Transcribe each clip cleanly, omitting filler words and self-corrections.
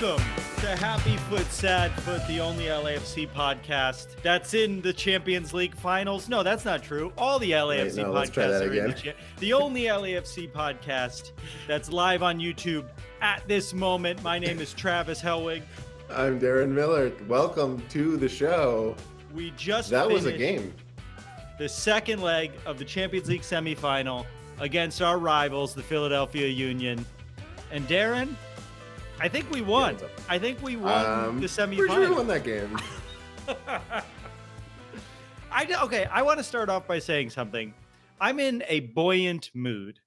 Welcome to Happy Foot, Sad Foot, the only LAFC podcast that's in the Champions League finals. No, that's not true. All the LAFC podcasts are in the only LAFC podcast that's live on YouTube at this moment. My name is Travis Hellwig. I'm Darren Miller. Welcome to the show. We just That finished was a game. The second leg of the Champions League semifinal against our rivals, the Philadelphia Union. And Darren, I think we won. Yeah, I think we won the semifinal. Pretty sure we won that game. I want to start off by saying something. I'm in a buoyant mood.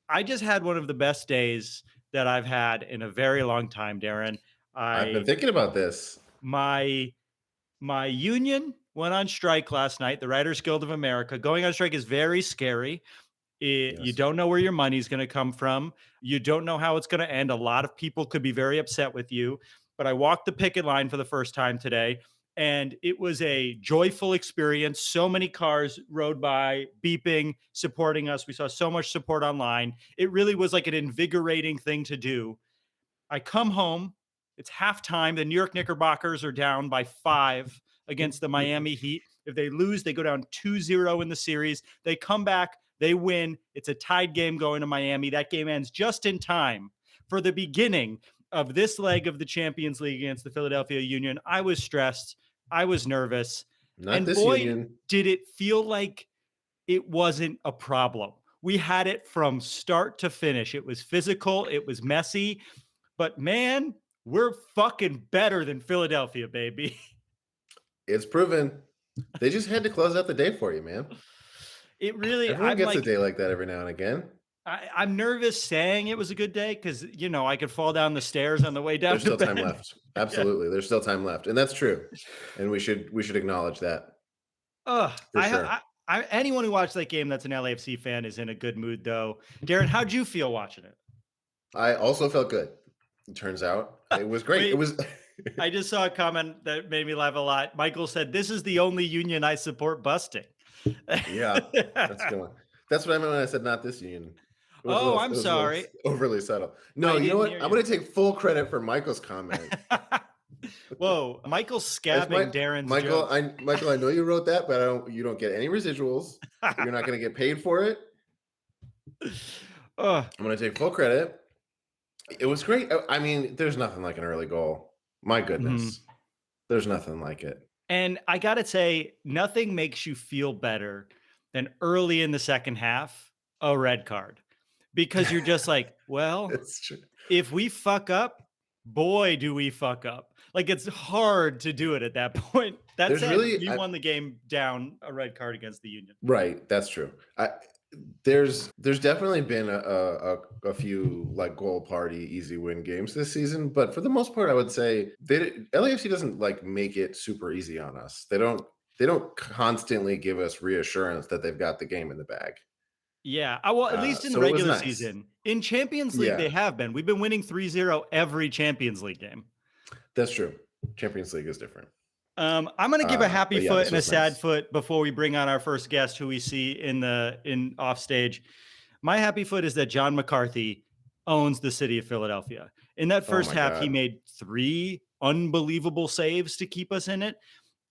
I just had one of the best days that I've had in a very long time, Darren. I've been thinking about this. My union went on strike last night, the Writers Guild of America. Going on strike is very scary. Yes. You don't know where your money's going to come from. You don't know how it's going to end. A lot of people could be very upset with you. But I walked the picket line for the first time today, and it was a joyful experience. So many cars rode by, beeping, supporting us. We saw so much support online. It really was like an invigorating thing to do. I come home. It's halftime. The New York Knickerbockers are down by 5 against the Miami Heat. If they lose, they go down 2-0 in the series. They come back. They win. It's a tied game going to Miami. That game ends just in time for the beginning of this leg of the Champions League against the Philadelphia Union. I was stressed. I was nervous. Not this Union. Did it feel like it wasn't a problem. We had it from start to finish. It was physical. It was messy. But man, we're fucking better than Philadelphia, baby. It's proven. They just had to close out the day for you, man. It really Everyone gets a day like that every now and again. I'm nervous saying it was a good day because, you know, I could fall down the stairs on the way down. There's still time left. Absolutely. Yeah. There's still time left. And that's true. And we should acknowledge that. Anyone who watched that game that's an LAFC fan is in a good mood, though. Darren, how'd you feel watching it? I also felt good. It turns out it was great. It was. I just saw a comment that made me laugh a lot. Michael said, "This is the only union I support busting." Yeah, that's good. That's what I meant when I said not this union. I'm sorry. Overly subtle. No, you know what? I'm going to take full credit for Michael's comment. Whoa, Michael's scabbing Darren's Michael, jokes. Michael, I know you wrote that, but you don't get any residuals. You're not going to get paid for it. I'm going to take full credit. It was great. I mean, there's nothing like an early goal. My goodness. There's nothing like it. And I got to say, nothing makes you feel better than early in the second half, a red card. Because you're just like, well, if we fuck up, boy, do we fuck up. Like, it's hard to do it at that point. That's it. You won the game down a red card against the Union. Right. That's true. There's definitely been a few like goal party easy win games this season, but for the most part, I would say LAFC doesn't like make it super easy on us. They don't constantly give us reassurance that they've got the game in the bag. Yeah, well, at least in the regular season. In Champions League, they have been. We've been winning 3-0 every Champions League game. That's true. Champions League is different. I'm going to give a happy foot and a sad foot before we bring on our first guest, who we see in off stage. My happy foot is that John McCarthy owns the city of Philadelphia. In that first half, he made 3 unbelievable saves to keep us in it.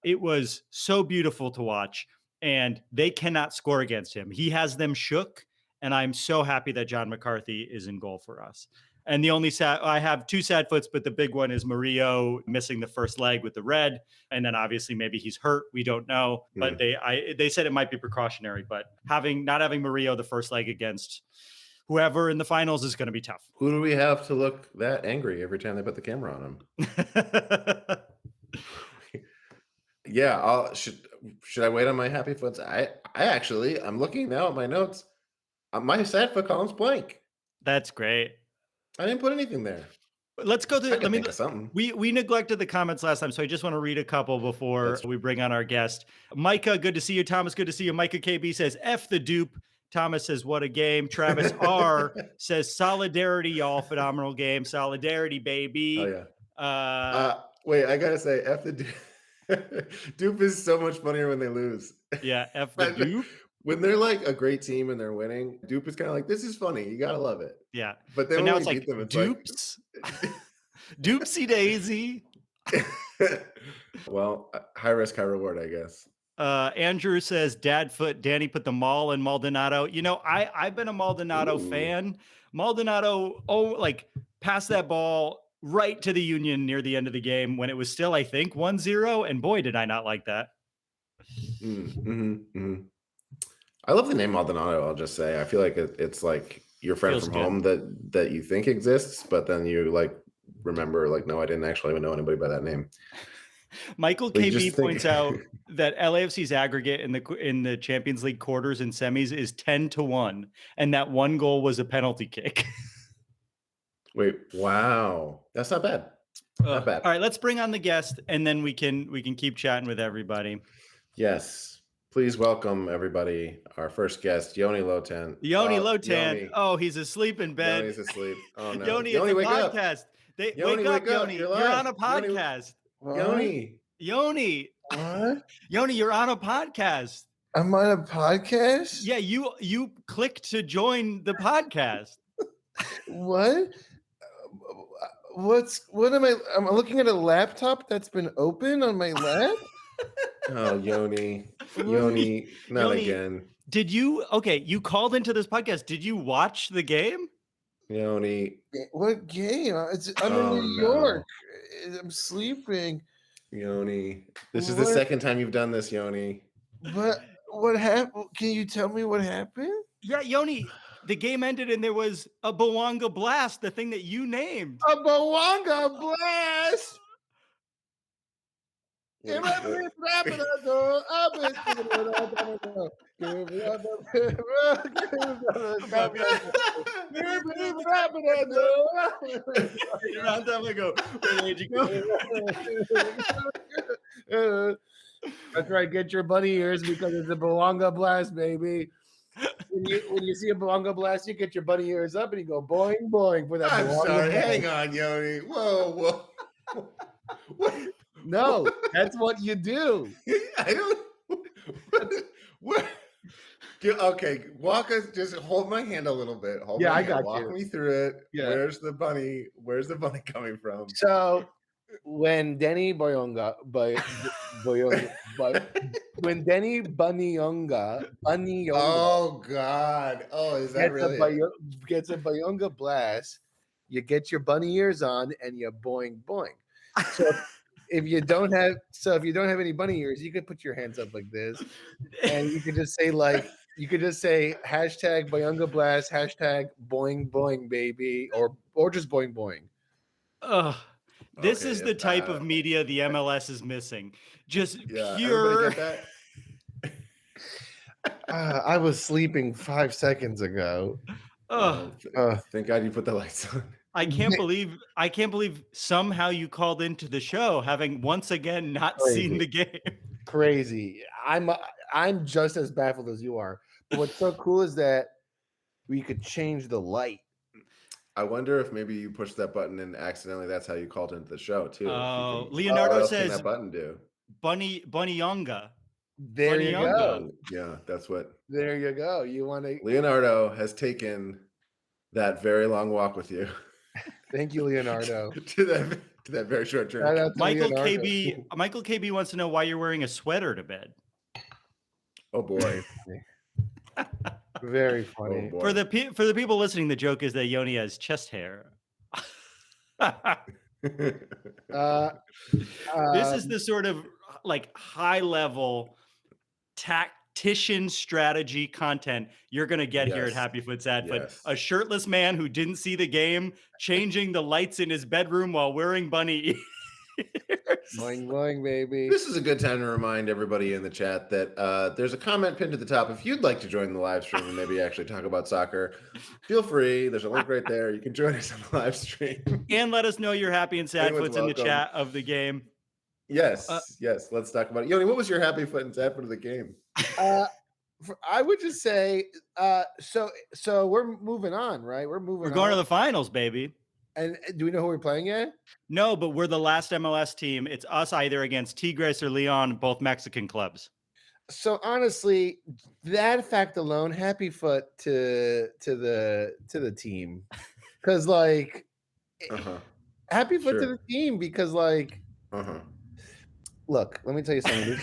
It was so beautiful to watch, and they cannot score against him. He has them shook, and I'm so happy that John McCarthy is in goal for us. And the only I have 2 sad foots, but the big one is Mauricio missing the first leg with the red. And then obviously maybe he's hurt. We don't know, but they said it might be precautionary, but not having Mauricio the first leg against whoever in the finals is going to be tough. Who do we have to look that angry every time they put the camera on him? Yeah. Should I wait on my happy foots? I'm looking now at my notes. My sad foot column's blank. That's great. I didn't put anything there. Let's go to think of something. We neglected the comments last time, so I just want to read a couple before we bring on our guest. Micah, good to see you. Thomas, good to see you. Micah KB says, F the dupe. Thomas says, what a game. Travis R says, solidarity, y'all. Phenomenal game. Solidarity, baby. Oh, yeah. Wait, I got to say, F the dupe. Dupe is so much funnier when they lose. Yeah, F the dupe. When they're like a great team and they're winning, dupe is kind of like, this is funny. You got to love it. Yeah. But then now when it's we like, beat them, it's dupes? like, Doopsie-DAISY. Well, high risk, high reward, I guess. Andrew says, Dad foot, Danny put the mall in Maldonado. You know, I've been a Maldonado fan. Maldonado, passed that ball right to the Union near the end of the game when it was still, I think, 1-0. And boy, did I not like that. I love the name Maldonado, I'll just say. I feel like it's like your friend Feels from good. home that you think exists, but then you like remember like, no, I didn't actually even know anybody by that name. Michael Like, KB points out that LAFC's aggregate in the Champions League quarters and semis is 10-1, and that one goal was a penalty kick. Wait, wow. That's not bad. Not bad. All right, let's bring on the guest, and then we can keep chatting with everybody. Yes. Please welcome everybody. Our first guest, Yoni Lotan. Yoni Lotan. Yoni. Oh, he's asleep in bed. Yoni's asleep. Oh no. Yoni, Yoni, it's a wake podcast. up. Wake up, Yoni. You're on a podcast. Yoni. What? Yoni, you're on a podcast. I'm on a podcast? Yeah, you clicked to join the podcast. What? What am I? I'm looking at a laptop that's been open on my lap. Oh, Yoni. Yoni, not Yoni, again. Did you? Okay, you called into this podcast. Did you watch the game? Yoni. What game? I'm in New York. I'm sleeping. Yoni. This is the second time you've done this, Yoni. What happened? Can you tell me what happened? Yeah, Yoni, the game ended and there was a BOUANGA Blast, the thing that you named. A BOUANGA Blast! That's right. Get your bunny ears because it's a BOUANGA Blast, baby. When you see a BOUANGA Blast, you get your bunny ears up and you go boing boing for that. I'm BOUANGA sorry. Blast. Hang on, Yoni. Whoa. What? No, that's what you do. I don't. What? Okay, walk us. Just hold my hand a little bit. I got you. Walk me through it. Yeah. Where's the bunny? Where's the bunny coming from? So when Denny Boyonga, when Denny Bunnyonga, Oh God! Oh, is that really? Gets a BOUANGA Blast, you get your bunny ears on and you boing boing. So if you don't have any bunny ears, you could put your hands up like this, and you could just say hashtag BOUANGA Blast, hashtag boing boing baby, or just boing boing. This is the type of media the MLS is missing. Just Yeah, pure. get that? I was sleeping 5 seconds ago. Thank God you put the lights on. I can't believe somehow you called into the show having once again not seen the game. Crazy. I'm just as baffled as you are. But what's so cool is that we could change the light. I wonder if maybe you pushed that button and accidentally that's how you called into the show too. Oh, Leonardo what says can that button do? Bunnyonga. There you go. Yeah, that's what. There you go. You want to? Leonardo has taken that very long walk with you. Thank you, Leonardo. to that very short journey. Michael KB wants to know why you're wearing a sweater to bed. Oh boy. Very funny. Oh, for the people listening, the joke is that Yoni has chest hair. This is the sort of like high level tactician strategy content you're going to get here at Happy Foot's Ad Foot. A shirtless man who didn't see the game changing the lights in his bedroom while wearing bunny ears. Boing, boing, baby. This is a good time to remind everybody in the chat that there's a comment pinned to the top. If you'd like to join the live stream and maybe actually talk about soccer, feel free. There's a link right there. You can join us on the live stream. And let us know you're happy and sad foots in the chat of the game. Yes, yes. Let's talk about it. Yoni, what was your happy foot and sad foot of the game? I would just say, so we're moving on, right? We're going to the finals, baby. And do we know who we're playing yet? No, but we're the last MLS team. It's us either against Tigres or Leon, both Mexican clubs. So honestly, that fact alone, happy foot to the team, because like happy foot to Sure. the team because, like, Uh-huh. look, let me tell you something.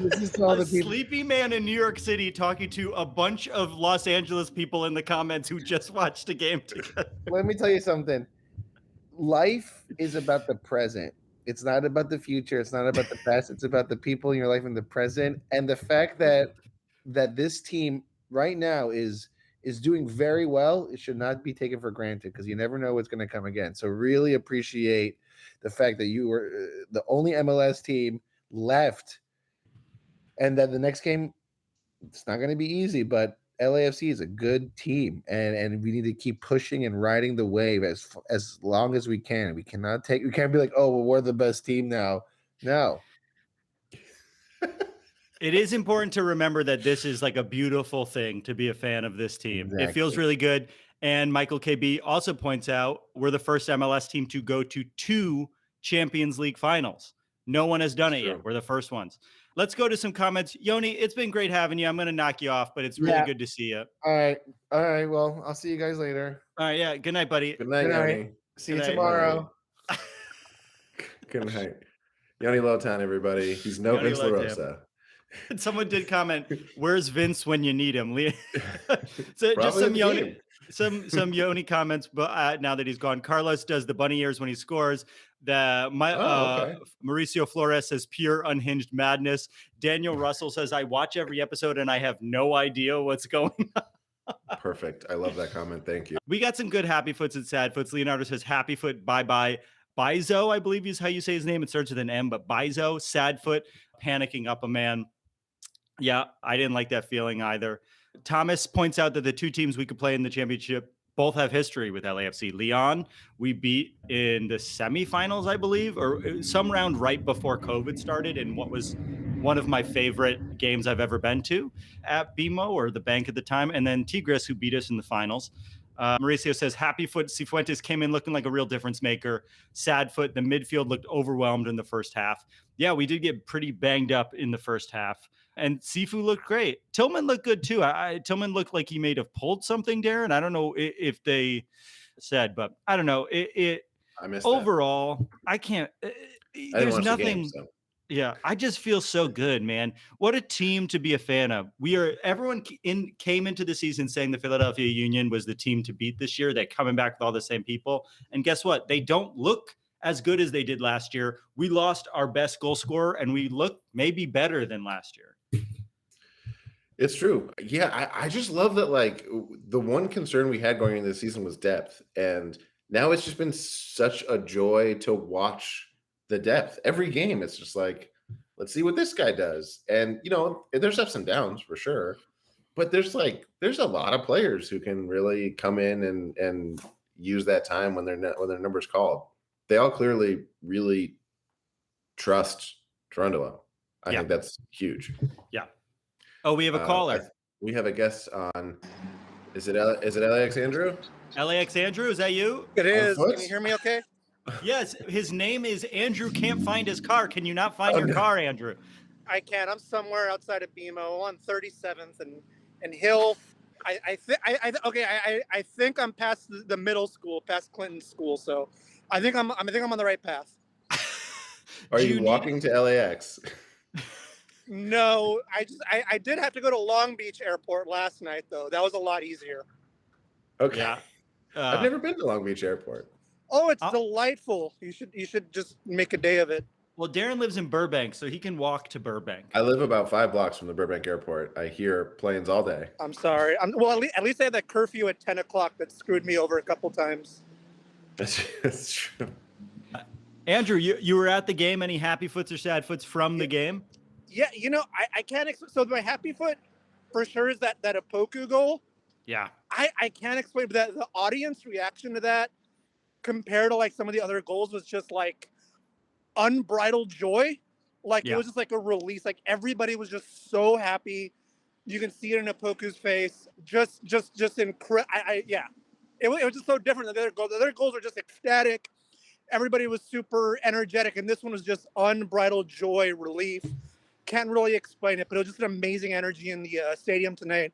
This is to all A the people. sleepy man in New York City talking to a bunch of Los Angeles people in the comments who just watched a game together. Let me tell you something. Life is about the present. It's not about the future. It's not about the past. It's about the people in your life in the present. And the fact that this team right now is doing very well, it should not be taken for granted because you never know what's going to come again. So really appreciate the fact that you were the only MLS team left, and that the next game, it's not going to be easy, but LAFC is a good team, and we need to keep pushing and riding the wave as long as we can. We can't be like, oh, well, we're the best team now. No. It is important to remember that this is like a beautiful thing to be a fan of this team. It feels Exactly. really good. And Michael KB also points out we're the first MLS team to go to 2 Champions League finals. No one has done That's it true. yet. We're the first ones. Let's go to some comments. Yoni, it's been great having you. I'm going to knock you off, but it's really Yeah. good to see you. All right. Well, I'll see you guys later. All right. Yeah. Good night, buddy. Good night, Good night. Yoni. See Good you night. tomorrow. Good night. Yoni Lowtown, everybody. He's no Yoni Vince Lowtown. LaRosa. Someone did comment, "Where's Vince when you need him?" So just Probably some the Yoni, game. some Yoni comments. But now that he's gone, Carlos does the bunny ears when he scores. Okay. Mauricio Flores says pure unhinged madness. Daniel Russell says I watch every episode and I have no idea what's going on. Perfect. I love that comment. Thank you. We got some good happy foots and sad foots. Leonardo says happy foot, bye bye. Bizo, I believe is how you say his name. It starts with an M, but Bizo, sad foot, panicking up a man. Yeah, I didn't like that feeling either. Thomas points out that the 2 teams we could play in the championship both have history with LAFC. Leon, we beat in the semifinals, I believe, or some round right before COVID started, in what was one of my favorite games I've ever been to at BMO or the bank at the time. And then Tigres, who beat us in the finals. Mauricio says, happy foot, Cifuentes came in looking like a real difference maker. Sad foot, the midfield looked overwhelmed in the first half. Yeah, we did get pretty banged up in the first half. And Sifu looked great. Tillman looked good too. Tillman looked like he may have pulled something, Darren. I don't know if they said, but I don't know. I missed overall, I can't. that. I didn't There's watch the nothing. game, so. Yeah, I just feel so good, man. What a team to be a fan of. Everyone came into the season saying the Philadelphia Union was the team to beat this year. They're coming back with all the same people. And guess what? They don't look as good as they did last year. We lost our best goal scorer and we look maybe better than last year. It's true. Yeah, I just love that. Like, the one concern we had going into the season was depth. And now it's just been such a joy to watch the depth. Every game, it's just like, let's see what this guy does. And, there's ups and downs for sure. But there's a lot of players who can really come in and use that time when their number's called. They all clearly really trust Tarundula. I think that's huge. Yeah. Oh, we have a caller. We have a guest on. Is it LAX Andrew? LAX Andrew, is that you? It is. foot? Can you hear me okay? Yes. His name is Andrew. Can't find his car. Can you not find your car, Andrew? I can. I'm somewhere outside of BMO on 37th and Hill. I think I'm past the middle school, past Clinton School. So I think I'm on the right path. Are you walking to LAX? No, I did have to go to Long Beach Airport last night though. That was a lot easier. Okay. Yeah. I've never been to Long Beach Airport. Oh, it's delightful. You should just make a day of it. Well, Darren lives in Burbank, so he can walk to Burbank. I live about 5 blocks from the Burbank Airport. I hear planes all day. I'm sorry. At least I had that curfew at 10 o'clock that screwed me over a couple times. That's true. Andrew, you were at the game. Any happy foots or sad foots from the game? Yeah, I can't. So my happy foot for sure is that Opoku goal. Yeah. I can't explain, but the audience reaction to that compared to like some of the other goals was just like unbridled joy. Like it was just like a release. Like everybody was just so happy. You can see it in Opoku's face. Just incredible. It was just so different than the other goals. The other goals are just ecstatic. Everybody was super energetic, and this one was just unbridled joy, relief. Can't really explain it, but it was just an amazing energy in the stadium tonight.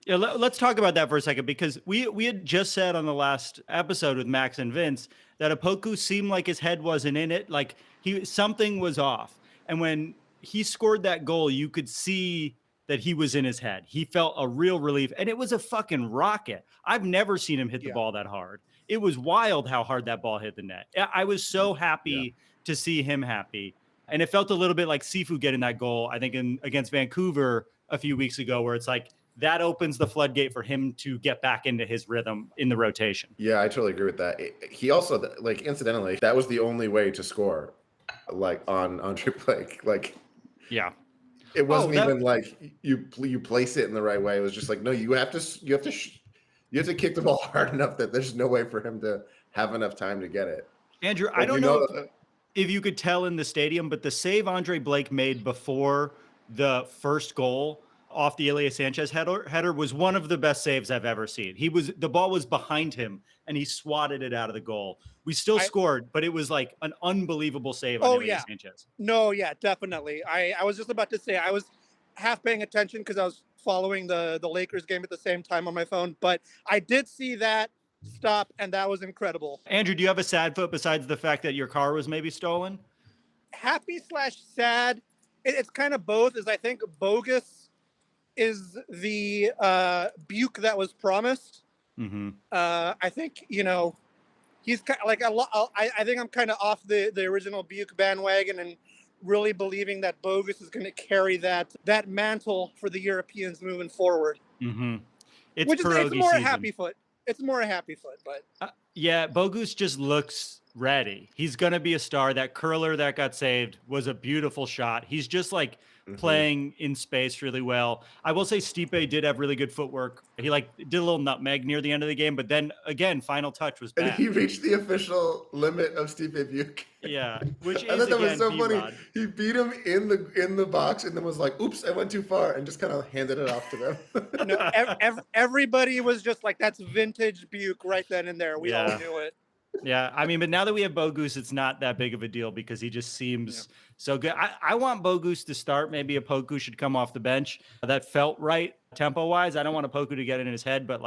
Yeah, let's talk about that for a second, because we had just said on the last episode with Max and Vince that Opoku seemed like his head wasn't in it. Like something was off. And when he scored that goal, you could see that he was in his head. He felt a real relief, and it was a fucking rocket. I've never seen him hit the ball that hard. It was wild how hard that ball hit the net. I was so happy to see him happy. And it felt a little bit like Sifu getting that goal, I think, against Vancouver a few weeks ago, where it's like that opens the floodgate for him to get back into his rhythm in the rotation. Yeah, I totally agree with that. He also, like, incidentally, that was the only way to score, like, on triple like. Yeah. It wasn't even like you place it in the right way. It was just like, no, you have to kick the ball hard enough that there's no way for him to have enough time to get it. Andrew, I don't know if you could tell in the stadium, but the save Andre Blake made before the first goal off the Elias Sanchez header was one of the best saves I've ever seen. The ball was behind him and he swatted it out of the goal. We still scored, but it was like an unbelievable save on Elias Sanchez. No, yeah, definitely. I was just about to say, I was half paying attention because I was following the Lakers game at the same time on my phone, but I did see that stop, and that was incredible. Andrew, do you have a sad foot besides the fact that your car was maybe stolen? Happy/sad. It's kind of both. I think bogus is the Buke that was promised. Mm-hmm. I think, he's kind of like a lot. I think I'm kind of off the original Buke bandwagon and really believing that Bogus is going to carry that mantle for the Europeans moving forward. Mm-hmm. It's more a happy foot. It's more a happy foot, but yeah, Bogus just looks ready. He's going to be a star. That curler that got saved was a beautiful shot. He's just like playing in space really well. I will say Stipe did have really good footwork. He did a little nutmeg near the end of the game, but then again, final touch was bad. And he reached the official limit of Stipe Buke. Yeah, which I thought that was so funny. He beat him in the box and then was like, "Oops, I went too far," and just kind of handed it off to them. Everybody was just like, "That's vintage Buke right then and there." We all knew it. Yeah, I mean, but now that we have Bogus, it's not that big of a deal because he just seems so good. I want Bogus to start. Maybe Opoku should come off the bench. That felt right tempo-wise. I don't want Opoku to get in his head, but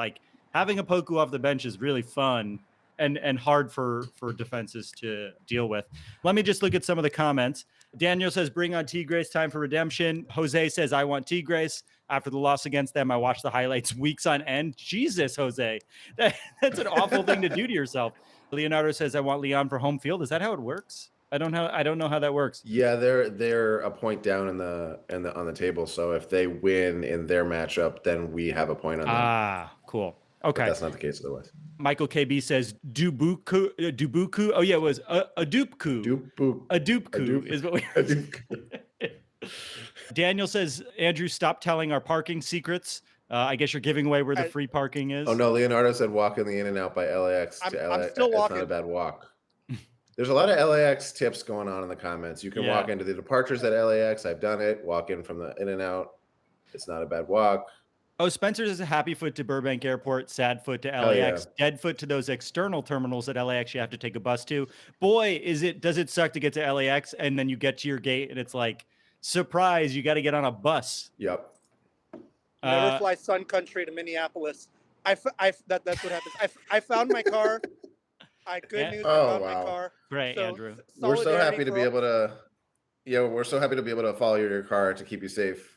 having Opoku off the bench is really fun and hard for defenses to deal with. Let me just look at some of the comments. Daniel says, bring on Tigres, time for redemption. Jose says, I want Tigres. After the loss against them, I watched the highlights weeks on end. Jesus, Jose. That's an awful thing to do to yourself. Leonardo says, I want Leon for home field. Is that how it works? I don't know how that works. Yeah, they're a point down on the table. So if they win in their matchup, then we have a point on them. Ah, cool. Okay. But that's not the case otherwise. Michael KB says Dubuku. Oh yeah, it was a Doopku. A Doopku is what we Daniel says, Andrew, stop telling our parking secrets. I guess you're giving away where the free parking is. Oh no, Leonardo said walk in the In and Out by LAX to LAX. I'm still walking. It's not a bad walk. There's a lot of LAX tips going on in the comments. You can walk into the departures at LAX. I've done it. Walk in from the In and Out. It's not a bad walk. Oh, Spencer's is a happy foot to Burbank Airport, sad foot to LAX, dead foot to those external terminals at LAX you have to take a bus to. Boy, does it suck to get to LAX and then you get to your gate and it's like, surprise, you got to get on a bus. Yep. Never fly Sun Country to Minneapolis. That's what happens. I found my car. I found my car. Great, so, Andrew. We're so happy to be able to. Yeah, we're so happy to be able to follow your car to keep you safe.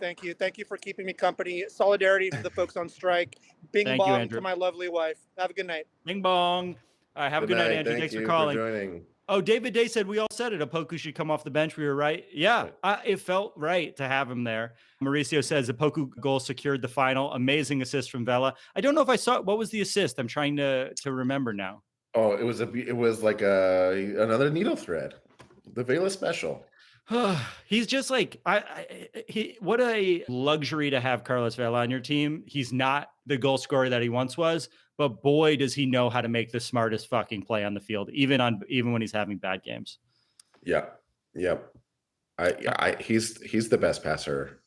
Thank you for keeping me company. Solidarity to the folks on strike. Bing bong to my lovely wife. Have a good night. Bing bong. All right, have a good night, Andrew. Thanks for calling. For joining. Oh, David Day said we all said it. Opoku should come off the bench. We were right. Yeah, it felt right to have him there. Mauricio says Opoku goal secured the final. Amazing assist from Vela. I don't know if I saw it. What was the assist? I'm trying to remember now. Oh, it was like another needle thread. The Vela special. He's just like what a luxury to have Carlos Vela on your team. He's not the goal scorer that he once was, but boy, does he know how to make the smartest fucking play on the field, even when he's having bad games. Yeah. Yep. He's the best passer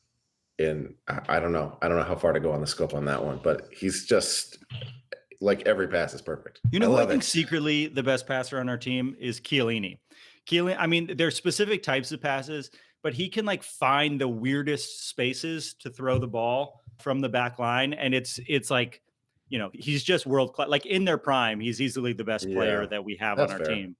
in. I don't know how far to go on the scope on that one, but he's just like every pass is perfect. You know who I think secretly the best passer on our team is Chiellini. I mean, there's specific types of passes, but he can find the weirdest spaces to throw the ball from the back line. And it's like, you know, he's just world class. Like in their prime, he's easily the best player Yeah, that we have on that's our fair. team.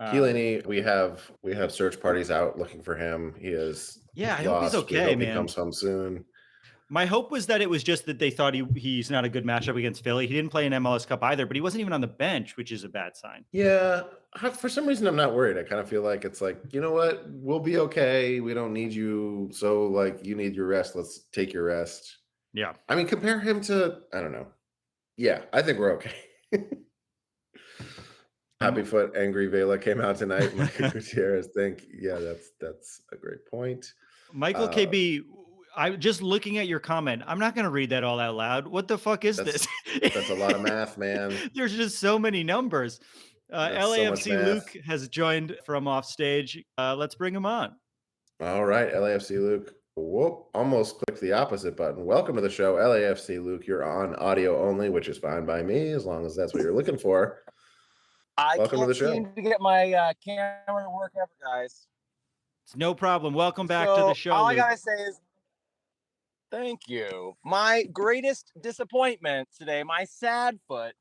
Keelaney, we have search parties out looking for him. He is Yeah, I hope he's lost. We okay, hope he man. comes home soon. My hope was that it was just that they thought he's not a good matchup against Philly. He didn't play in MLS Cup either, but he wasn't even on the bench, which is a bad sign. Yeah, for some reason I'm not worried. I kind of feel like it's like, you know what, we'll be okay. We don't need you, so like you need your rest. Let's take your rest. Yeah, I mean, compare him to, I don't know. Yeah, I think we're okay. Happy Foot, Angry Vela came out tonight. Micah Gutierrez, yeah, that's a great point. Michael KB, I'm just looking at your comment. I'm not going to read that all out loud. What the fuck is this? That's a lot of math, man. There's just so many numbers. LAFC so Luke has joined from off stage. Let's bring him on. All right, LAFC Luke. Whoop, almost clicked the opposite button. Welcome to the show, LAFC Luke. You're on audio only, which is fine by me, as long as that's what you're looking for. Welcome to the show. I can't seem to get my camera to work ever, guys. It's no problem. Welcome back to the show, all Luke. I gotta say is thank you. My greatest disappointment today, my sad foot,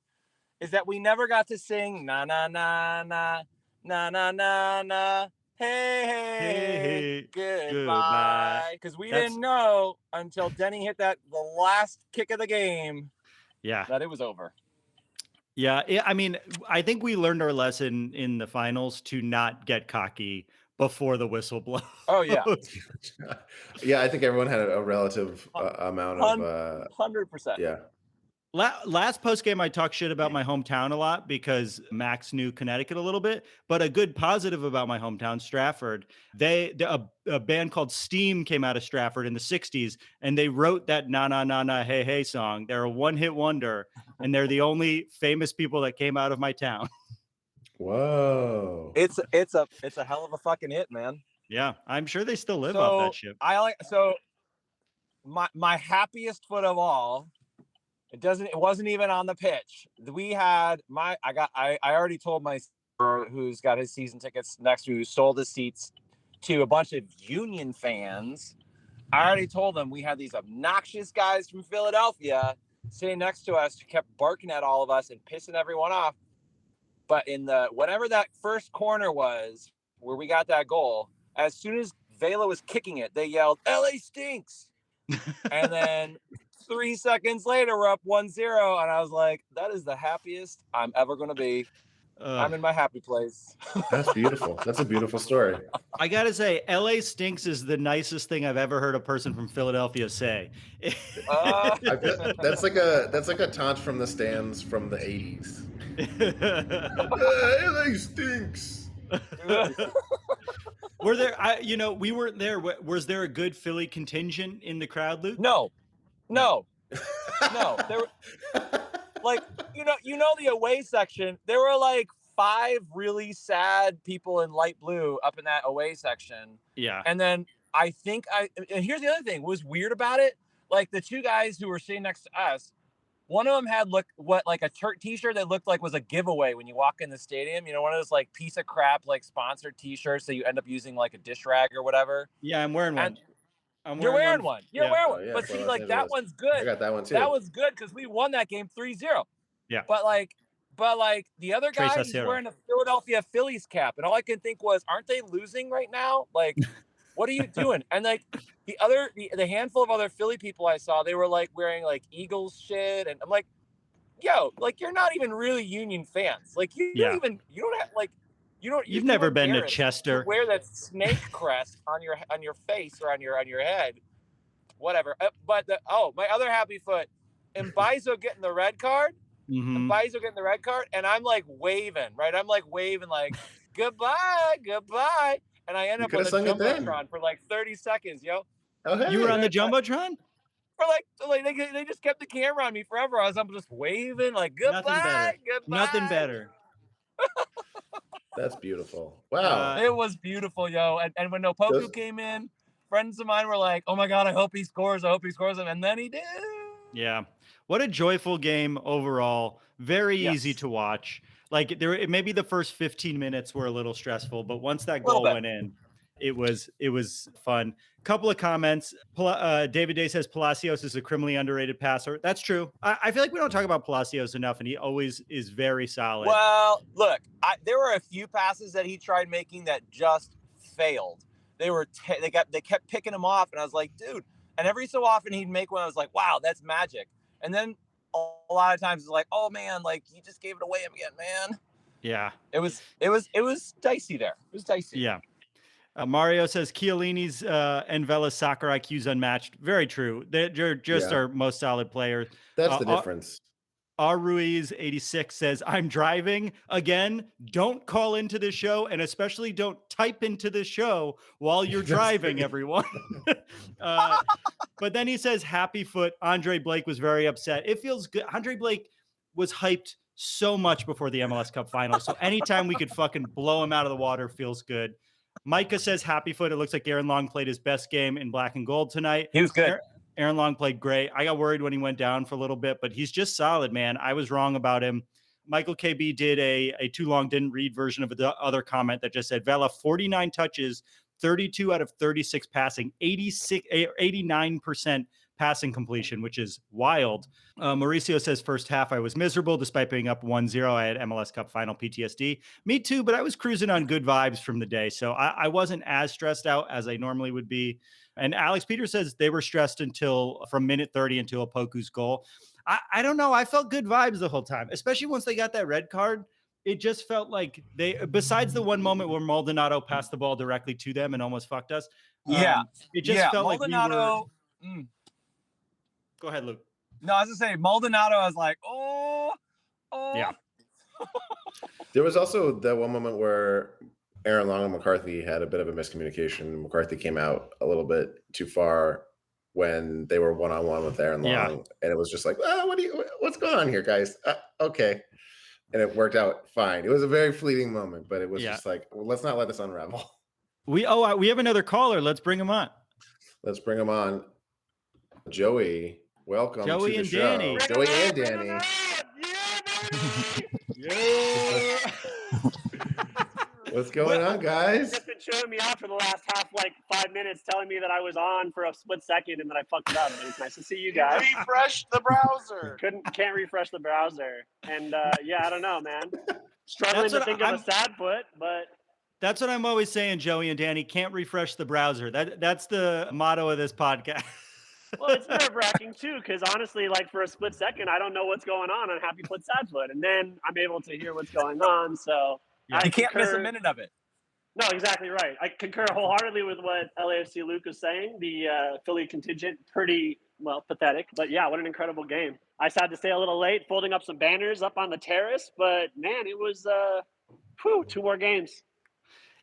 is that we never got to sing na na na na na na na na hey goodbye, because we didn't know until Denny hit the last kick of the game that it was over. Yeah, I mean, I think we learned our lesson in the finals to not get cocky before the whistle blows. Oh yeah. Yeah, I think everyone had a relative amount of 100%. Yeah. Last post game, I talked shit about my hometown a lot because Max knew Connecticut a little bit. But a good positive about my hometown, Stratford, a band called Steam came out of Stratford in the '60s, and they wrote that "Na Na Na Na Hey Hey" song. They're a one-hit wonder, and they're the only famous people that came out of my town. Whoa! It's a hell of a fucking hit, man. Yeah, I'm sure they still live off that shit. My happiest foot of all. It wasn't even on the pitch. We had I already told my who's got his season tickets next to, who sold his seats to a bunch of Union fans. I already told them we had these obnoxious guys from Philadelphia sitting next to us who kept barking at all of us and pissing everyone off. But in whatever that first corner was where we got that goal, as soon as Vela was kicking it, they yelled, "LA stinks." And then 3 seconds later, we're up 1-0, and I was like, that is the happiest I'm ever going to be. I'm in my happy place. That's beautiful. That's a beautiful story. I got to say, LA stinks is the nicest thing I've ever heard a person from Philadelphia say. That's like a taunt from the stands from the 80s. LA stinks. Were there, we weren't there. Was there a good Philly contingent in the crowd, Luke? No. There were, like, the away section, there were like 5 really sad people in light blue up in that away section. Yeah. And then and here's the other thing was weird about it. Like the 2 guys who were sitting next to us, one of them had like a t-shirt that looked like was a giveaway when you walk in the stadium. One of those like piece of crap, like sponsored t-shirts that you end up using like a dish rag or whatever. Yeah, I'm wearing one. You're wearing one. You're wearing one. Oh, yeah, but see, like that one's good. I got that one too. That was good because we won that game 3-0. Yeah. But the other guy is wearing a Philadelphia Phillies cap, and all I can think was, aren't they losing right now? Like, what are you doing? And like the handful of other Philly people I saw, they were like wearing like Eagles shit, and I'm like, yo, like you're not even really Union fans. Like you don't have like. You've never been to Chester. To wear that snake crest on your face or on your head, whatever. But my other happy foot, and Mbaizo getting the red card. Mm-hmm. Mbaizo getting the red card, and I'm like waving, right? I'm like waving, like goodbye, and I end up on the jumbotron for like 30 seconds, yo. Oh, hey. You were on the jumbotron? For like they just kept the camera on me forever. I'm just waving, like goodbye. Nothing better. That's beautiful. Wow. It was beautiful, yo. And when Opoku came in, friends of mine were like, oh my God, I hope he scores. And then he did. Yeah. What a joyful game overall. Very easy to watch. Like maybe the first 15 minutes were a little stressful, but once that goal went in, It was fun. Couple of comments. David Day says Palacios is a criminally underrated passer. That's true. I feel like we don't talk about Palacios enough, and he always is very solid. Well, look, there were a few passes that he tried making that just failed. They kept picking him off, and I was like, dude. And every so often he'd make one. I was like, wow, that's magic. And then a lot of times it's like, oh man, like he just gave it away again, man. Yeah, it was dicey there. It was dicey. Yeah. Mario says Chiellini's and Vela's soccer IQ is unmatched. Very true. They're just our most solid players. That's the difference. R. Ruiz 86 says, I'm driving. Again, don't call into the show, and especially don't type into the show while you're driving, everyone. But then he says, happy foot. Andre Blake was very upset. It feels good. Andre Blake was hyped so much before the MLS Cup final. So anytime we could fucking blow him out of the water feels good. Micah says, happy foot. It looks like Aaron Long played his best game in black and gold tonight. He was good. Aaron Long played great. I got worried when he went down for a little bit, but he's just solid, man. I was wrong about him. Michael KB did a too long didn't read version of the other comment that just said, Vela, 49 touches, 32 out of 36 passing, 89% passing completion, which is wild. Mauricio says, first half, I was miserable despite being up 1-0. I had MLS Cup final PTSD. Me too, but I was cruising on good vibes from the day. So I wasn't as stressed out as I normally would be. And Alex Peters says they were stressed from minute 30 until Opoku's goal. I don't know. I felt good vibes the whole time, especially once they got that red card. It just felt like besides the one moment where Maldonado passed the ball directly to them and almost fucked us. It just felt Maldonado, like we were... Go ahead, Luke. No, I was going to say, Maldonado, I was like, oh. Yeah. There was also that one moment where Aaron Long and McCarthy had a bit of a miscommunication. McCarthy came out a little bit too far when they were one-on-one with Aaron Long. And it was just like, what's going on here, guys? Okay. And it worked out fine. It was a very fleeting moment, but it was just like, well, let's not let this unravel. We have another caller. Let's bring him on. Let's bring him on. Joey, welcome Joey to the and show. Danny. Joey and Danny. Yeah. What's going on, guys? Just been showing me out for the last 5 minutes, telling me that I was on for a split second and then I fucked it up. It was nice to see you guys. Refresh the browser. Can't refresh the browser. And I don't know, man. Struggling to think of a sad foot, but that's what I'm always saying, Joey and Danny. Can't refresh the browser. That's the motto of this podcast. Well, it's nerve-wracking too, because honestly, for a split second, I don't know what's going on Happy Foot Sad Foot, and then I'm able to hear what's going on. So you can't miss a minute of it. No, exactly right. I concur wholeheartedly with what LAFC Luke was saying. The Philly contingent, pretty pathetic, but yeah, what an incredible game. I had to stay a little late, folding up some banners up on the terrace, but man, it was 2 more games.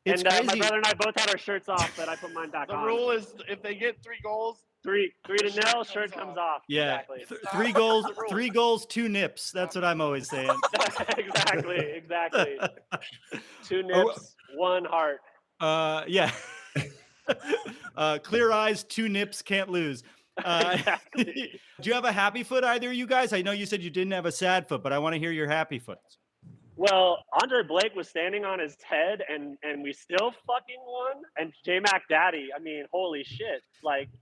It's and crazy. My brother and I both had our shirts off, but I put mine back on. The rule is if they get 3 goals, 3-0, shirt comes off. Yeah, exactly. 3 goals, 2 nips. That's what I'm always saying. exactly. 2 nips, 1 heart. Yeah. Clear eyes, 2 nips, can't lose. Exactly. Do you have a happy foot, either of you guys? I know you said you didn't have a sad foot, but I want to hear your happy foots. Well, Andre Blake was standing on his head, and we still fucking won. And J-Mac Daddy, I mean, holy shit.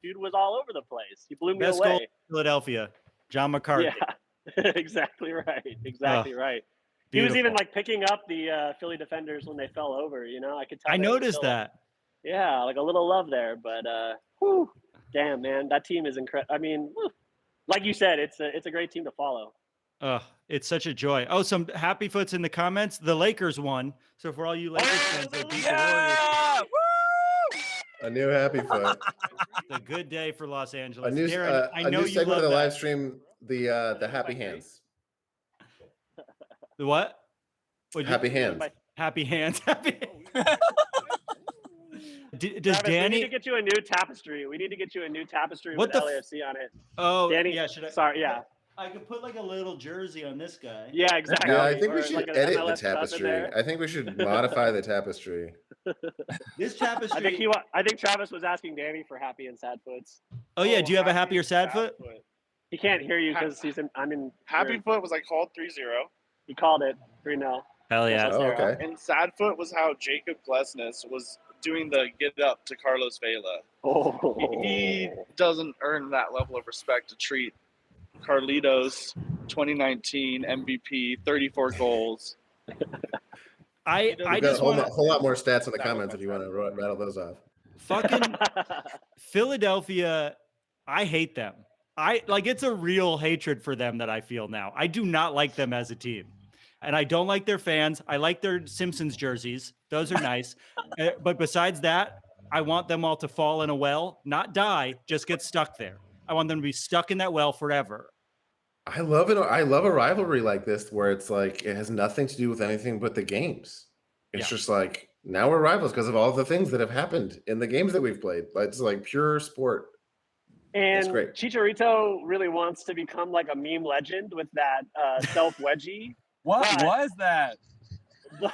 Dude was all over the place. He blew me Best away. goal in Philadelphia, John McCarthy. Yeah, exactly right. Right. He was even, picking up the Philly defenders when they fell over, I could tell. I noticed that. Yeah, a little love there. But, damn, man, that team is incredible. I mean, like you said, it's a great team to follow. Oh, it's such a joy. Oh, some happy foots in the comments. The Lakers won. So for all you Lakers fans, they beat the Warriors. A new happy foot. It's a good day for Los Angeles. A new, Darren, I know new you segment love of the that. live stream. The happy hands. The what? Happy hands. Happy hands. Does Travis, Danny? we need to get you a new tapestry. With LAFC on it. Oh, Danny, yeah. Should I? Sorry, yeah. I could put a little jersey on this guy. Yeah, exactly. Yeah, I think we Or should an edit the MLS stuff in tapestry. there. I think we should modify the tapestry. This tapestry. I think Travis was asking Danny for happy and sad foots. Oh yeah. Do you have a happy or sad foot? He can't hear you because I'm in. Happy Foot was called 3-0. He called it 3-0. Hell yeah. Oh, okay. And Sad Foot was how Jacob Glesnes was doing the get up to Carlos Vela. Oh. He doesn't earn that level of respect to treat Carlitos, 2019 MVP, 34 goals. I We've got just a want to whole lot more stats in the comments if you want to rattle those off. fucking Philadelphia. I hate them. It's a real hatred for them that I feel now. I do not like them as a team. And I don't like their fans. I like their Simpsons jerseys. Those are nice. But besides that, I want them all to fall in a well, not die, just get stuck there. I want them to be stuck in that well forever. I love it. I love a rivalry like this where it's like it has nothing to do with anything but the games. It's just like now we're rivals because of all the things that have happened in the games that we've played. It's like pure sport. And great. Chicharito really wants to become like a meme legend with that self wedgie. What was that? I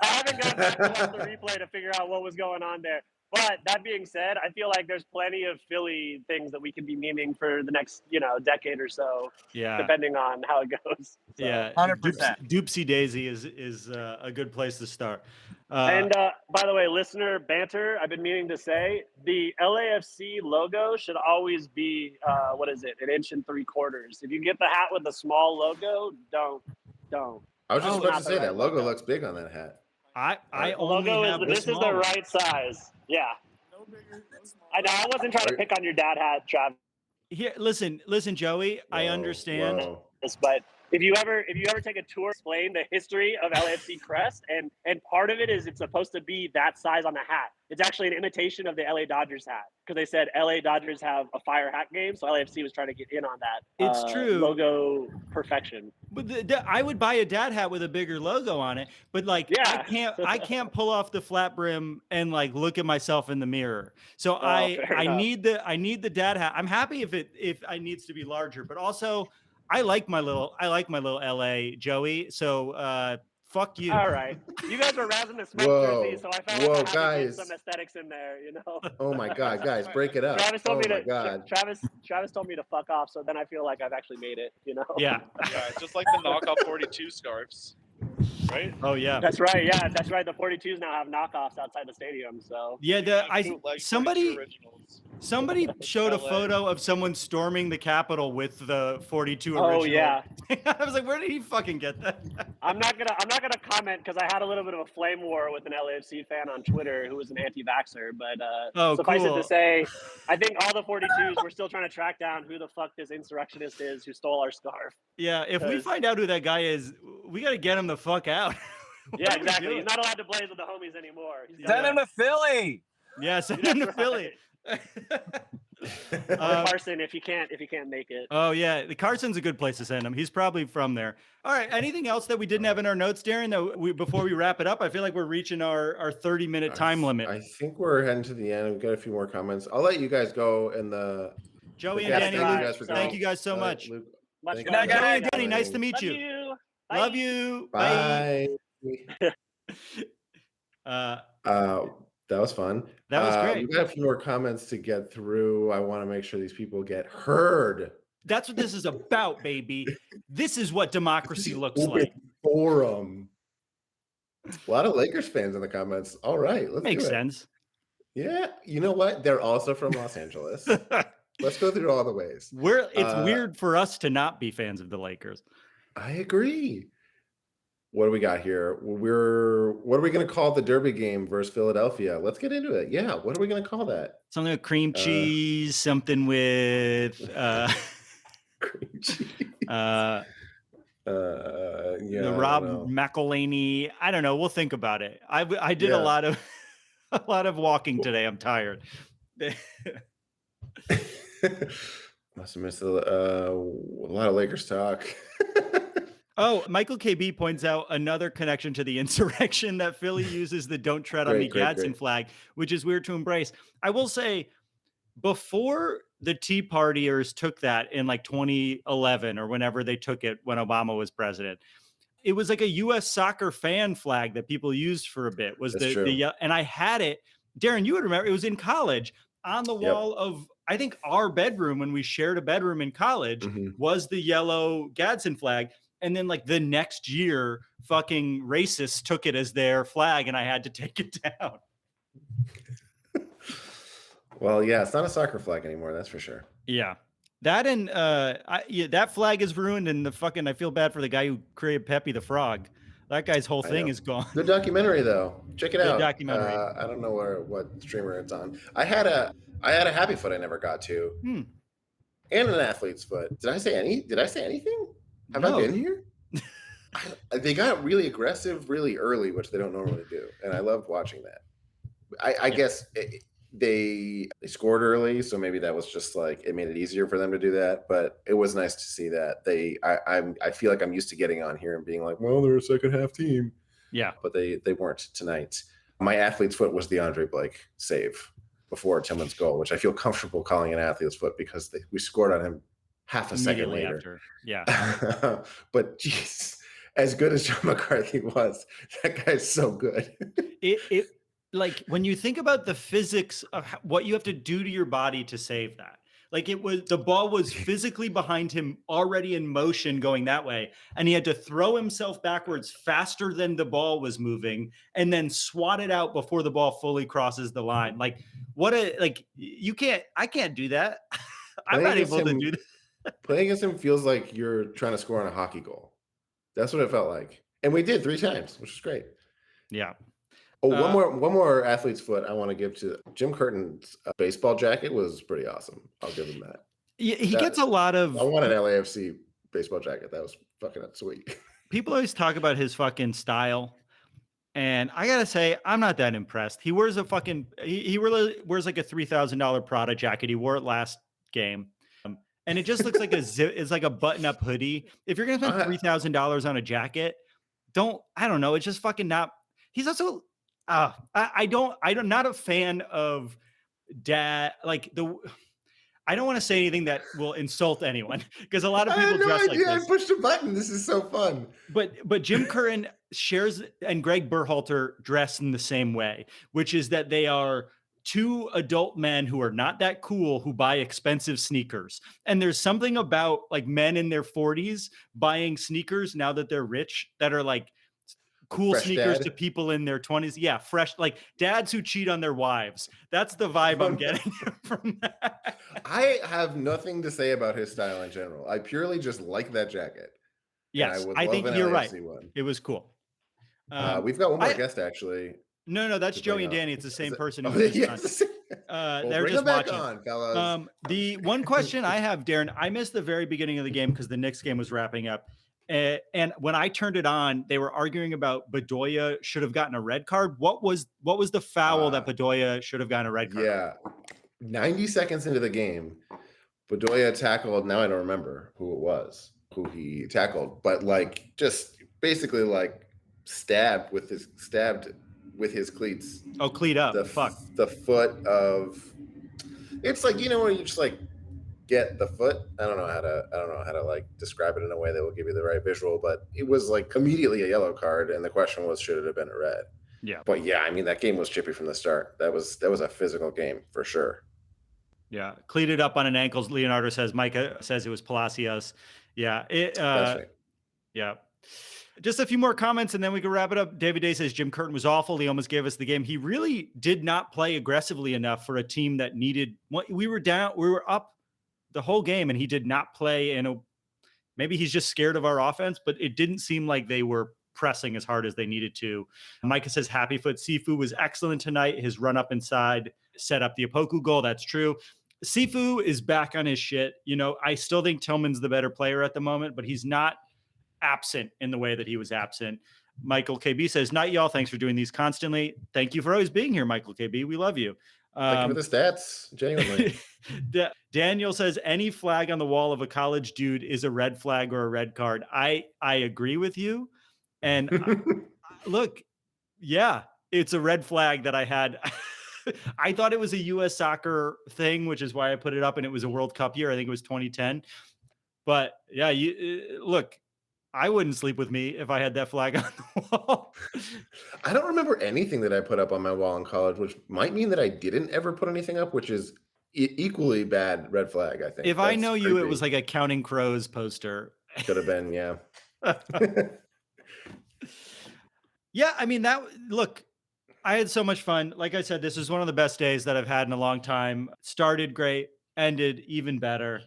haven't gotten back to watch the replay to figure out what was going on there. But that being said, I feel like there's plenty of Philly things that we can be memeing for the next, decade or so. Yeah. Depending on how it goes. So. Yeah. 100%. Doopsie-DAISY is a good place to start. And by the way, listener banter, I've been meaning to say the LAFC logo should always be, 1 inch and 3/4. If you get the hat with the small logo, don't. I was just about to Not say the that right logo logo. looks big on that hat. I The only logo have this is small the one. right size. Yeah. No bigger, no smaller. I know I wasn't trying to pick on your dad hat, Travis, Here, listen, Joey. I Whoa, understand. whoa. but if you ever take a tour, explain the history of LAFC crest, and part of it is it's supposed to be that size on the hat. It's actually an imitation of the LA Dodgers hat because they said LA Dodgers have a fire hat game, so LAFC was trying to get in on that. It's true. Logo perfection. But I would buy a dad hat with a bigger logo on it, but Yeah. I can't pull off the flat brim and look at myself in the mirror. So fair I enough. need the dad hat. I'm happy if it needs to be larger, but also I like my little LA Joey. So fuck you. All right, you guys were razzing the smoke Whoa. jersey, so I felt Whoa, like I had to guys. get some aesthetics in there, Oh my God, guys, break it up. Travis told Oh me my to. God. Travis told me to fuck off, so then I feel like I've actually made it. Yeah. Yeah, just like the knockoff 42 scarves, right? Oh yeah. That's right. Yeah, that's right. The 42s now have knockoffs outside the stadium. So Yeah. Bootleg 42 originals. Somebody showed a LA. photo of someone storming the Capitol with the 42 original. Oh yeah. I was like, where did he fucking get that? I'm not gonna comment because I had a little bit of a flame war with an LAFC fan on Twitter who was an anti-vaxxer. But suffice it cool. to say, I think all the 42s we're still trying to track down who the fuck this insurrectionist is who stole our scarf. Yeah, if we Because- find out who that guy is, we got to get him the fuck out. What Yeah, are we exactly. doing? He's not allowed to blaze with the homies anymore. He's Send him to Philly. Yeah, send him to That's Philly. Carson, if you can't make it. Oh yeah, the Carson's a good place to send him. He's probably from there. All right. Anything else that we didn't have in our notes, Darren? That before we wrap it up, I feel like we're reaching our 30-minute time limit. I think we're heading to the end. We've got a few more comments. I'll let you guys go in the. Joey the and guest. Danny, Thank you Luke, guys for so- thank coming. you guys so much. Luke, Much thank Good you night, for Joey guys. and Danny, nice to meet Love you. you. Love you. Bye. That was fun. That was great. We got a few more comments to get through. I want to make sure these people get heard. That's what this is about, baby. This is what democracy looks Open like. forum. A lot of Lakers fans in the comments. All right, let's Makes do it. sense. Yeah, you know what? They're also from Los Angeles. Let's go through all the ways. It's weird for us to not be fans of the Lakers. I agree. What do we got here? What are we going to call the Derby game versus Philadelphia? Let's get into it. Yeah, what are we going to call that? Something with cream cheese, something with Cream cheese. yeah, Yeah, the I Rob don't McElhaney. I don't know. We'll think about it. I did Yeah. a lot of walking today. I'm tired. Must have missed a lot of Lakers talk. Oh, Michael KB points out another connection to the insurrection that Philly uses the "Don't Tread on Me" Gadsden flag, which is weird to embrace. I will say, before the Tea Partiers took that in 2011 or whenever they took it when Obama was president, it was like a U.S. soccer fan flag that people used for a bit. Was That's the and I had it, Darren, you would remember, it was in college on the wall of, I think, our bedroom when we shared a bedroom in college, was the yellow Gadsden flag. And then the next year, fucking racists took it as their flag and I had to take it down. Well, yeah, it's not a soccer flag anymore. That's for sure. Yeah. That and that flag is ruined, and I feel bad for the guy who created Pepe the Frog. That guy's whole thing is gone. Good documentary though. Check it out. Documentary. I don't know what streamer it's on. I had a happy foot I never got to. And an athlete's foot. Did I say anything? Have I been here? They got really aggressive really early, which they don't normally do, and I loved watching that. I guess they scored early, so maybe that was just like it made it easier for them to do that. But it was nice to see that I feel like I'm used to getting on here and being like, well, they're a second half team. Yeah, but they weren't tonight. My athlete's foot was the Andre Blake save before Tillman's goal, which I feel comfortable calling an athlete's foot because we scored on him half a second later. After. Yeah, but geez, as good as John McCarthy was, that guy's so good. It like when you think about the physics of what you have to do to your body to save that, like the ball was physically behind him already in motion going that way, and he had to throw himself backwards faster than the ball was moving and then swat it out before the ball fully crosses the line. Like I can't do that. I'm not able to do that. Playing against him feels like you're trying to score on a hockey goal. That's what it felt like. And we did 3 times, which is great. Yeah. Oh, one more athlete's foot I want to give to Jim Curtin's baseball jacket was pretty awesome. I'll give him that. He gets a lot of. I want an LAFC baseball jacket. That was fucking sweet. People always talk about his fucking style, and I gotta say, I'm not that impressed. He wears he really wears like a $3,000 Prada jacket. He wore it last game, and it just looks like it's like a button-up hoodie. If you're gonna spend $3,000 on a jacket, I don't know. It's just fucking not. He's also. I'm not a fan of dad. Like I don't want to say anything that will insult anyone because a lot of people dress like this. I pushed a button. This is so fun. But Jim Curtin and Greg Berhalter dress in the same way, which is that they are 2 adult men who are not that cool who buy expensive sneakers. And there's something about like men in their 40s buying sneakers now that they're rich that are like cool fresh sneakers dad. To people in their 20s. Yeah, fresh, like dads who cheat on their wives. That's the vibe I'm getting from that. I have nothing to say about his style in general. I purely just like that jacket. Yes, I think you're right. One. It was cool. We've got one more guest actually. No, that's Joey and Danny. It's the same person. They're just back watching. On, fellas. The one question I have, Darren, I missed the very beginning of the game because the Knicks game was wrapping up. And when I turned it on, they were arguing about Bedoya should have gotten a red card. What was the foul that Bedoya should have gotten a red card? Yeah, 90 seconds into the game, Bedoya tackled. Now I don't remember who he tackled, but like just basically like stabbed with his cleats. Oh, cleat up. The foot of. It's like when you just like. Get the foot. I don't know how to like describe it in a way that will give you the right visual, but it was like immediately a yellow card, and the question was, should it have been a red? Yeah. But yeah, I mean that game was chippy from the start. That was a physical game for sure. Yeah, cleated up on an ankle. Leonardo says. Micah says it was Palacios. Yeah. That's right. Yeah. Just a few more comments, and then we can wrap it up. David Day says Jim Curtin was awful. He almost gave us the game. He really did not play aggressively enough for a team that needed. We were up the whole game, and he did not play maybe he's just scared of our offense, but it didn't seem like they were pressing as hard as they needed to. Micah says happy foot. Sifu was excellent tonight. His run up inside set up the Opoku goal. That's true. Sifu is back on his shit. I still think Tillman's the better player at the moment, but he's not absent in the way that he was absent. Michael KB says, night y'all. Thanks for doing these constantly. Thank you for always being here, Michael KB. We love you. Thank you for the stats, genuinely. Daniel says any flag on the wall of a college dude is a red flag or a red card. I agree with you. And look, yeah, it's a red flag that I had. I thought it was a U.S. soccer thing, which is why I put it up, and it was a World Cup year. I think it was 2010. But yeah, look, I wouldn't sleep with me if I had that flag on the wall. I don't remember anything that I put up on my wall in college, which might mean that I didn't ever put anything up, which is equally bad red flag, I think. If I know you, it was like a Counting Crows poster. Could have been, yeah. Yeah, I mean, I had so much fun. Like I said, this is one of the best days that I've had in a long time. Started great, ended even better.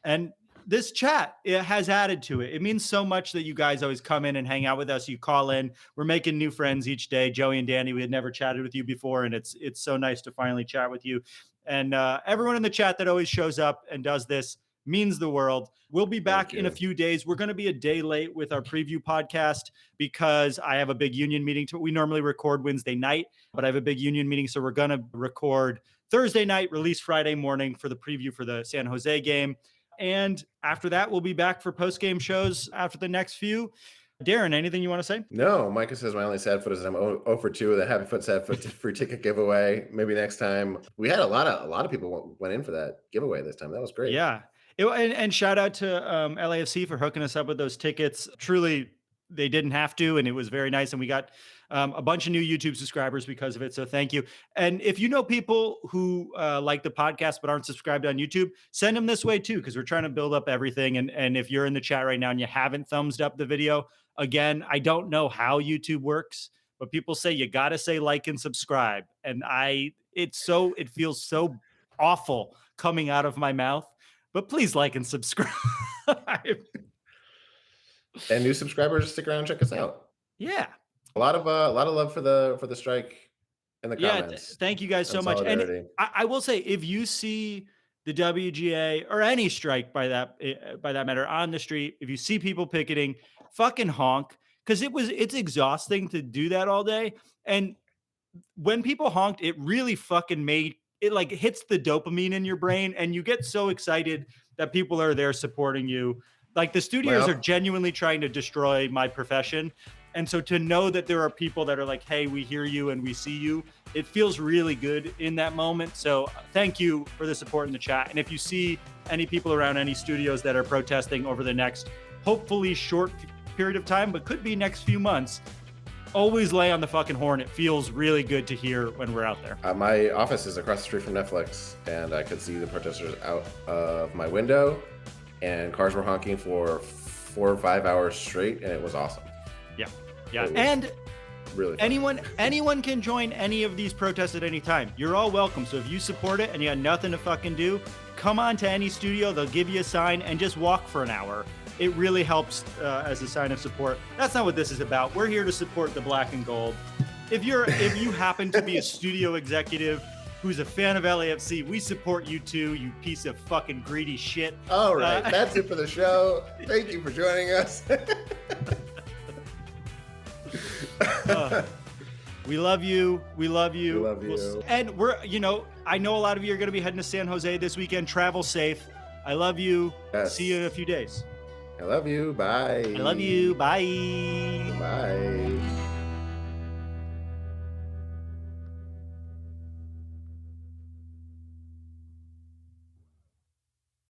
And this chat, it has added to it. It means so much that you guys always come in and hang out with us. You call in. We're making new friends each day. Joey and Danny, we had never chatted with you before, and it's so nice to finally chat with you. And everyone in the chat that always shows up and does this means the world. We'll be back in a few days. We're going to be a day late with our preview podcast because I have a big union meeting. We normally record Wednesday night, but I have a big union meeting. So we're going to record Thursday night, release Friday morning for the preview for the San Jose game. And after that, we'll be back for post-game shows after the next few. Darren, anything you want to say? No, Micah says my only sad foot is I'm 0 for 2 with a Happy Foot Sad Foot free ticket giveaway. Maybe next time. We had a lot of people went in for that giveaway this time. That was great. Yeah. And shout out to LAFC for hooking us up with those tickets. Truly, they didn't have to, and it was very nice. And we got a bunch of new YouTube subscribers because of it. So thank you. And if you know people who like the podcast but aren't subscribed on YouTube, send them this way too, because we're trying to build up everything. And if you're in the chat right now and you haven't thumbs up the video, again, I don't know how YouTube works, but people say you got to say like and subscribe. And it feels so awful coming out of my mouth. But please like and subscribe. And new subscribers, stick around and check us out. Yeah. A lot of love for the strike in the comments. Yeah, thank you guys so much. And I will say, if you see the WGA or any strike by that matter on the street, if you see people picketing, fucking honk, because it's exhausting to do that all day. And when people honked, it really fucking made it like hits the dopamine in your brain, and you get so excited that people are there supporting you. Like the studios are genuinely trying to destroy my profession. And so to know that there are people that are like, hey, we hear you and we see you, it feels really good in that moment. So thank you for the support in the chat. And if you see any people around any studios that are protesting over the next, hopefully short period of time, but could be next few months, always lay on the fucking horn. It feels really good to hear when we're out there. My office is across the street from Netflix, and I could see the protesters out of my window, and cars were honking for 4 or 5 hours straight, and it was awesome. Yeah. And really fun. anyone can join any of these protests at any time. You're all welcome. So if you support it and you got nothing to fucking do, come on to any studio. They'll give you a sign and just walk for an hour. It really helps as a sign of support. That's not what this is about. We're here to support the black and gold. If you happen to be a studio executive who's a fan of LAFC, we support you too, you piece of fucking greedy shit. All right, that's it for the show. Thank you for joining us. We love you. We love you. We love you. And I know a lot of you are going to be heading to San Jose this weekend. Travel safe. I love you. Yes. See you in a few days. I love you. Bye. I love you. Bye. Bye.